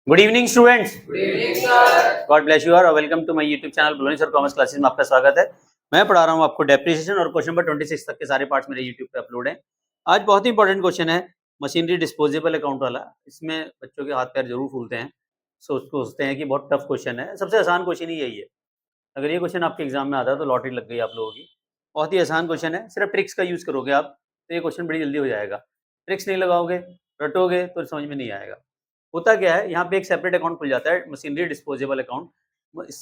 Good evening students. Good evening sir. God bless you और welcome to my YouTube channel ब्लोनी sir commerce classes में आपका स्वागत है। मैं पढ़ा रहा हूँ आपको डेप्रिसिएशन और क्वेश्चन नंबर 26 तक के सारे पार्ट्स मेरे यूट्यूब पे अपलोड हैं। आज बहुत ही इंपॉर्टेंट क्वेश्चन है मशीनरी डिस्पोजेबल अकाउंट वाला। इसमें बच्चों के हाथ पैर जरूर फूलते हैं, सोचते हैं कि बहुत टफ क्वेश्चन है। सबसे आसान क्वेश्चन ही यही है। अगर ये क्वेश्चन आपके एग्जाम में आता है तो लॉटरी लग गई आप लोगों की। बहुत ही आसान क्वेश्चन है, सिर्फ ट्रिक्स का यूज करोगे आप तो ये क्वेश्चन बड़ी जल्दी हो जाएगा। ट्रिक्स नहीं लगाओगे, रटोगे तो समझ में नहीं आएगा। होता क्या है, यहाँ पे एक सेपरेट अकाउंट खुल जाता है मशीनरी डिस्पोजेबल अकाउंट।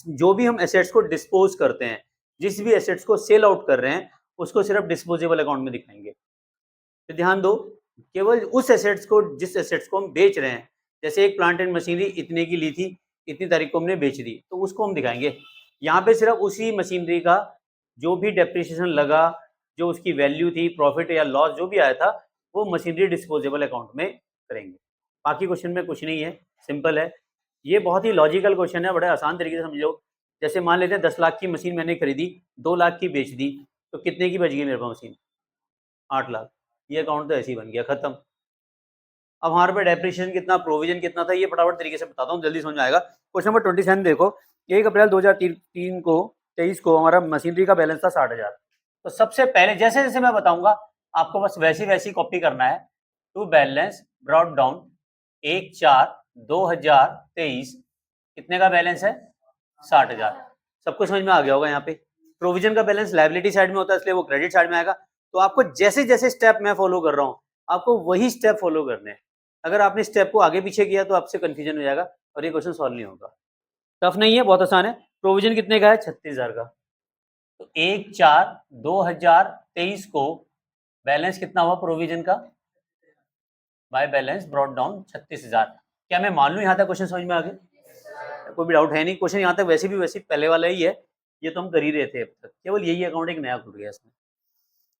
जो भी हम एसेट्स को डिस्पोज करते हैं, जिस भी एसेट्स को सेल आउट कर रहे हैं, उसको सिर्फ डिस्पोजेबल अकाउंट में दिखाएंगे। तो ध्यान दो, केवल उस एसेट्स को, जिस एसेट्स को हम बेच रहे हैं, जैसे एक प्लांट एंड मशीनरी इतने की ली थी, इतनी तारीख को हमने बेच दी, तो उसको हम दिखाएंगे। यहाँ पे सिर्फ उसी मशीनरी का जो भी डेप्रिसिएशन लगा, जो उसकी वैल्यू थी, प्रॉफिट या लॉस जो भी आया था, वो मशीनरी डिस्पोजेबल अकाउंट में करेंगे। बाकी क्वेश्चन में कुछ नहीं है, सिंपल है। ये बहुत ही लॉजिकल क्वेश्चन है, बड़े आसान तरीके से समझो। जैसे मान लेते हैं 10 लाख की मशीन मैंने खरीदी, 2 लाख की बेच दी, तो कितने की बच गई मेरे पास मशीन? 8 लाख। ये अकाउंट तो ऐसे ही बन गया, खत्म। अब हमारे पे डेप्रिसिएशन कितना, प्रोविजन कितना था, ये फटाफट तरीके से बताता हूँ, जल्दी समझ में आएगा। क्वेश्चन नंबर 27 देखो। 1 अप्रैल 2003 को 23 को हमारा मशीनरी का बैलेंस था 60,000। तो सबसे पहले जैसे जैसे मैं बताऊंगा आपको बस वैसी वैसी कॉपी करना है। टू बैलेंस ब्रॉट डाउन 1/4/2023 कितने का बैलेंस है? 60,000। सबको समझ में आ गया होगा। यहाँ पे प्रोविजन का बैलेंस लायबिलिटी साइड में होता है, इसलिए वो क्रेडिट साइड में आएगा। तो आपको जैसे जैसे स्टेप मैं फॉलो कर रहा हूँ, आपको वही स्टेप फॉलो करने हैं। अगर आपने स्टेप को आगे पीछे किया तो आपसे कंफ्यूजन हो जाएगा और ये क्वेश्चन सॉल्व नहीं होगा। टफ नहीं है, बहुत आसान है। प्रोविजन कितने का है? 36,000 का। तो 1/4/2023 को बैलेंस कितना हुआ प्रोविजन का? By balance brought down 36,000। क्या मैं मान लूं यहाँ तक क्वेश्चन समझ में आ गया? कोई भी डाउट है नहीं। क्वेश्चन यहाँ तक वैसे भी वैसे पहले वाला ही है, ये तो हम कर ही रहे थे अब तक, केवल यही अकाउंट एक नया खुल गया इसमें।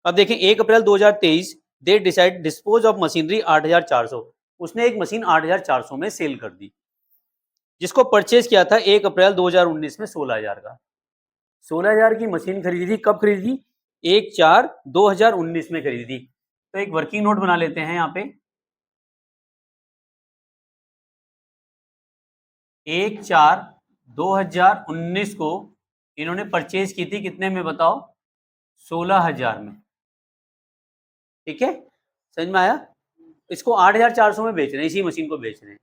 अब देखें 1 अप्रैल 2023 they decide dispose of machinery 8,400। उसने एक मशीन 8,400 में सेल कर दी, जिसको परचेज किया था 1 अप्रैल 2019 में 16,000 का। 16,000 की मशीन खरीदी थी, कब खरीदी? 1/4/2019 में खरीदी थी। तो एक वर्किंग नोट बना लेते हैं यहाँ पे। 1/4/2019 को इन्होंने परचेज की थी कितने में बताओ? 16,000 में। ठीक है, समझ में आया? इसको 8,400 में बेच रहे हैं, इसी मशीन को बेच रहे हैं।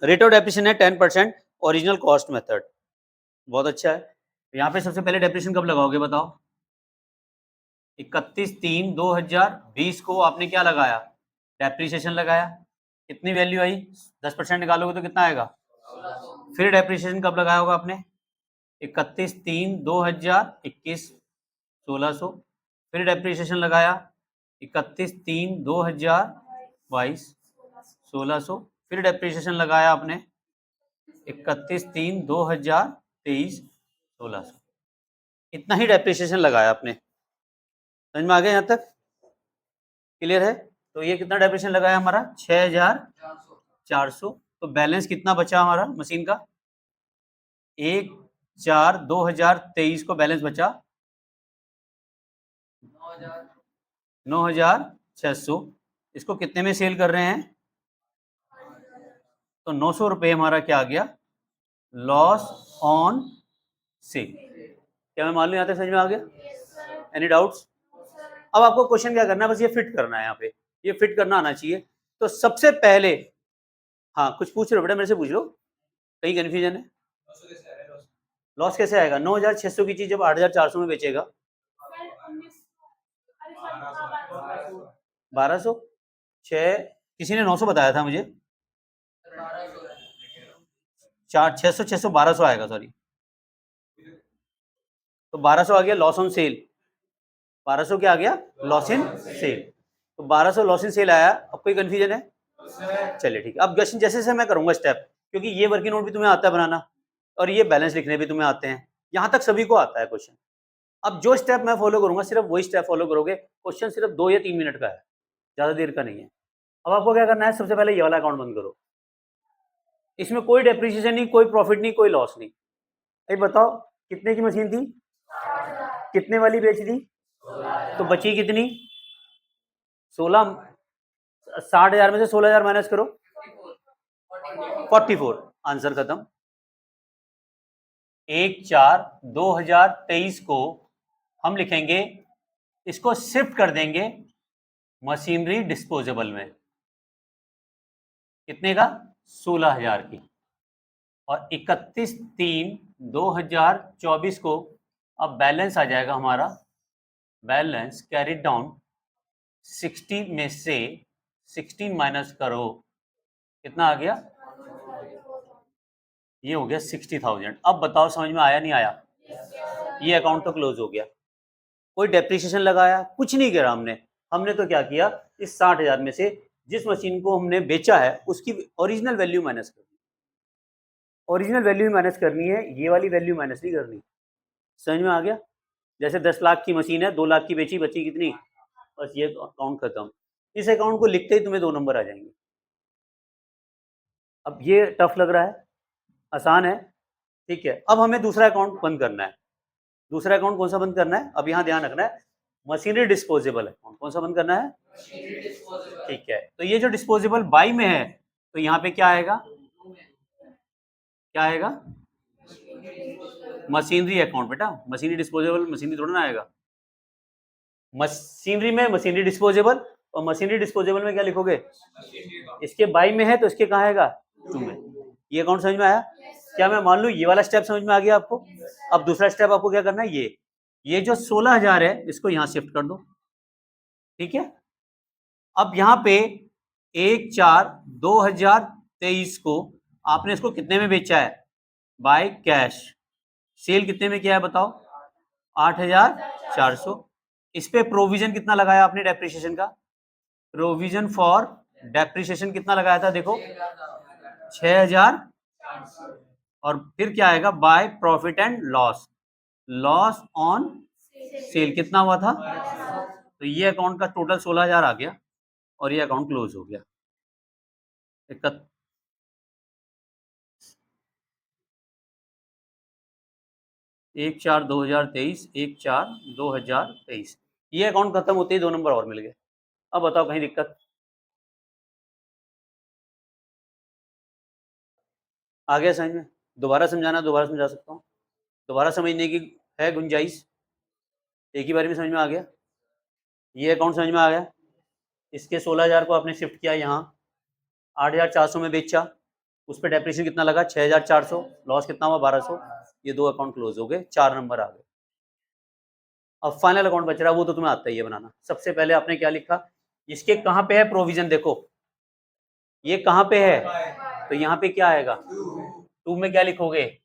रेट ऑफ डेप्रिसिएशन है 10% ओरिजिनल कॉस्ट मेथड। बहुत अच्छा है। यहाँ पे सबसे पहले डेप्रिसिएशन कब लगाओगे बताओ? 31/3/2020 को आपने क्या लगाया? डेप्रिसिएशन लगाया। कितनी वैल्यू आई? 10% निकालोगे तो कितना आएगा? फिर डेप्रिसिएशन कब लगाया होगा आपने? 31/3/2021 1600। फिर डेप्रिसिएशन लगाया 31/3/2022 1600। फिर डेप्रिसिएशन लगाया आपने 31/3/2023 1600। इतना ही डेप्रिसिएशन लगाया आपने। समझ में आ गया? यहाँ तक क्लियर है? तो ये कितना डेप्रिसिएशन लगाया हमारा? 6,400। तो बैलेंस कितना बचा हमारा मशीन का? 1/4/2023 को बैलेंस बचा 9,600। इसको कितने में सेल कर रहे हैं? तो 900 रुपये हमारा क्या आ गया? Loss on sale. क्या मैं मान लूं यहाँ तक समझ में आ गया? Any doubts? अब आपको क्वेश्चन क्या करना है, बस ये फिट करना है। यहाँ पे ये फिट करना आना चाहिए। तो सबसे पहले, हाँ कुछ पूछ रहे हो बेटा, मेरे से पूछ लो, कहीं कंफ्यूजन है? लॉस कैसे आएगा? 9,600 की चीज जब 8,400 में बेचेगा 1200। 6 किसी ने 900 बताया था मुझे। 600 600 1200 आएगा, सॉरी। तो 1200 आ गया लॉस ऑन सेल। 1200 क्या आ गया? Loss in sale. तो 1200 लॉस इन सेल आया। अब कोई कंफ्यूजन है? चलिए ठीक है। अब जैसे जैसे मैं करूंगा स्टेप, क्योंकि ये वर्किंग नोट भी तुम्हें आता है बनाना और ये बैलेंस लिखने भी तुम्हें आते हैं, यहां तक सभी को आता है क्वेश्चन। अब जो स्टेप मैं फॉलो करूंगा सिर्फ वही स्टेप फॉलो करोगे। क्वेश्चन सिर्फ 2 या 3 मिनट का है, ज्यादा देर का नहीं है। अब आपको क्या करना है, सबसे पहले ये वाला अकाउंट बंद करो। इसमें कोई डेप्रिसिएशन नहीं, कोई प्रॉफिट नहीं, कोई लॉस नहीं। एक बताओ कितने की मशीन थी? कितने वाली बेच दी? तो बची कितनी? 16। 60,000 में से 16,000 माइनस करो, 44। आंसर खत्म। 1/4/2023 को हम लिखेंगे, इसको शिफ्ट कर देंगे मशीनरी डिस्पोजेबल में। कितने का? 16,000 की। और 31/3/2024 को अब बैलेंस आ जाएगा हमारा, बैलेंस कैरिड डाउन 60 में से 16 माइनस करो, कितना आ गया? ये हो गया 60,000। अब बताओ समझ में आया नहीं आया? ये अकाउंट तो क्लोज हो गया। कोई डेप्रिसिएशन लगाया कुछ नहीं करा हमने। हमने तो क्या किया, इस 60,000 में से जिस मशीन को हमने बेचा है उसकी ओरिजिनल वैल्यू माइनस करनी। ओरिजिनल वैल्यू माइनस करनी है, ये वाली वैल्यू माइनस नहीं करनी। समझ में आ गया? जैसे 10 लाख की मशीन है, 2 लाख की बेची, बची कितनी? बस ये अकाउंट खत्म। इस अकाउंट को लिखते ही तुम्हें 2 नंबर आ जाएंगे। अब ये टफ लग रहा है? आसान है? ठीक है। अब हमें दूसरा अकाउंट बंद करना है। दूसरा अकाउंट कौन सा बंद करना है? अब यहाँ ध्यान रखना है, मशीनरी डिस्पोजेबल अकाउंट। कौन सा बंद करना है? ठीक है। तो ये जो डिस्पोजेबल बाई में है, तो यहाँ पे क्या आएगा? क्या आएगा? Machinery account. बेटा मशीनरी डिस्पोजेबल मशीनरी थोड़ा ना आएगा। मशीनरी में मशीनरी डिस्पोजेबल, और मशीनरी डिस्पोजेबल में क्या लिखोगे? इसके बाई में है तो इसके कहाँ आएगा? टू में। ये अकाउंट समझ में आया? क्या मैं मान लू ये वाला स्टेप समझ में आ गया आपको? अब दूसरा स्टेप आपको क्या करना है, ये जो 16,000 है इसको यहां शिफ्ट कर दो। ठीक है। अब यहाँ पे 1/4/2023 को आपने इसको कितने में बेचा है? By cash. सेल कितने में किया है बताओ? 8,400। इस पे प्रोविजन कितना लगाया आपने डेप्रिसिएशन का? प्रोविजन फॉर डेप्रिसिएशन कितना लगाया था? देखो 6,000। और फिर क्या आएगा? By profit and loss, loss on sale कितना हुआ था? तो ये अकाउंट का टोटल 16,000 आ गया और ये अकाउंट क्लोज हो गया। 1/4/2023, 1/4/2023, ये अकाउंट खत्म होते ही 2 नंबर और मिल गए। अब बताओ कहीं दिक्कत? आ गया समझ में? दोबारा समझाना, दोबारा समझा सकता हूँ। दोबारा समझने की है गुंजाइश? एक ही बारे में समझ में आ गया? ये अकाउंट समझ में आ गया? इसके 16,000 को आपने शिफ्ट किया यहाँ, 8,400 में बेचा, उस पर डेप्रिसिएशन कितना लगा? 6,400। लॉस कितना हुआ? 1,200। ये 2 अकाउंट क्लोज हो गए, 4 नंबर आ गए। अब फाइनल अकाउंट बच रहा है, वो तो तुम्हें आता ही है बनाना। सबसे पहले आपने क्या लिखा? इसके कहाँ पे है प्रोविजन? देखो ये कहाँ पे है, तो यहाँ पे क्या आएगा? 2 में क्या लिखोगे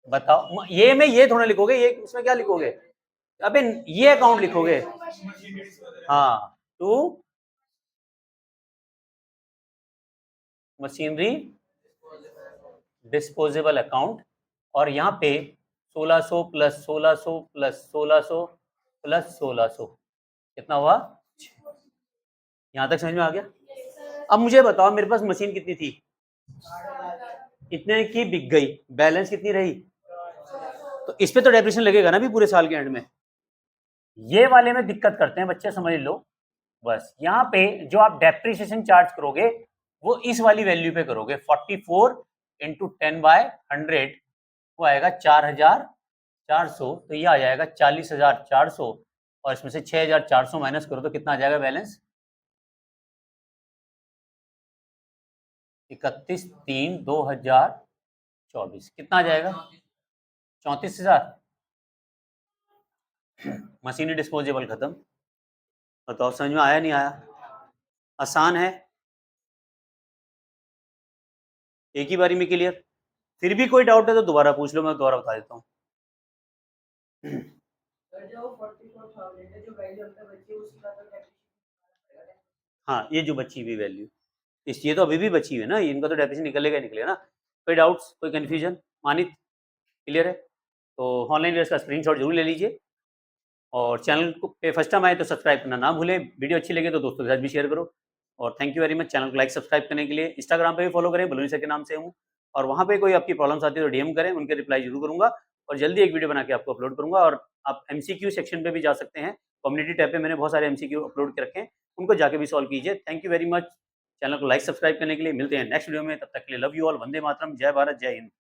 बताओ? ये में ये थोड़ा लिखोगे, ये इसमें क्या लिखोगे? अबे ये अकाउंट लिखोगे। हाँ, टू मशीनरी डिस्पोजेबल अकाउंट। और यहाँ पे 1600 प्लस 1600 प्लस 1600 प्लस 1600 कितना हुआ? यहाँ तक समझ में आ गया? अब मुझे बताओ मेरे पास मशीन कितनी थी? इतने की बिक गई, बैलेंस कितनी रही? तो इस पे तो डेप्रिसिएशन लगेगा ना भी पूरे साल के एंड में। ये वाले में दिक्कत करते हैं बच्चे, समझ लो। बस यहाँ पे जो आप डेप्रिसिएशन चार्ज करोगे वो इस वाली वैल्यू पे करोगे, 44 × 10/100 वो आएगा 4,400। तो ये आ जाएगा 40,400 और इसमें से 6,400 माइनस करो तो कितना आ जाएगा बैलेंस? 31/3/2024 कितना आ जाएगा? 34,000। मशीनरी डिस्पोजेबल खत्म। बताओ समझ में आया नहीं आया? आसान है? एक ही बारी में क्लियर? फिर भी कोई डाउट है तो दोबारा पूछ लो, मैं दोबारा बता देता हूँ। हाँ, ये जो बची हुई वैल्यू, इस ये तो अभी भी बची हुई है ना, इनका तो डेफिनेशन निकलेगा निकलेगा ना। कोई डाउट्स, कोई कन्फ्यूजन? मानित क्लियर है? तो ऑनलाइन बेस का स्क्रीनशॉट जरूर ले लीजिए और चैनल को पे फर्स्ट टाइम आए तो सब्सक्राइब करना ना भूलें। वीडियो अच्छी लगे तो दोस्तों के साथ भी शेयर करो। और thank you very much. Channel को लाइक सब्सक्राइब करने के लिए इंस्टाग्राम पे भी फॉलो करें, बलूनी सर के नाम से हूँ। और वहाँ पे कोई आपकी प्रॉब्लम्स आती है तो डीएम करें, उनके रिप्लाई जरूर करूँगा। और जल्दी एक वीडियो बना के आपको अपलोड करूँगा। और आप एमसीक्यू सेक्शन पे भी जा सकते हैं, कम्युनिटी टैब पे मैंने बहुत सारे एमसीक्यू अपलोड कर रखे हैं, उनको जाके भी सॉल्व कीजिए। Thank you very much. Channel को लाइक सब्सक्राइब करने के लिए। मिलते हैं नेक्स्ट वीडियो में, तब तक के लिए love you all, Vande Mataram, जय भारत, जय हिंद।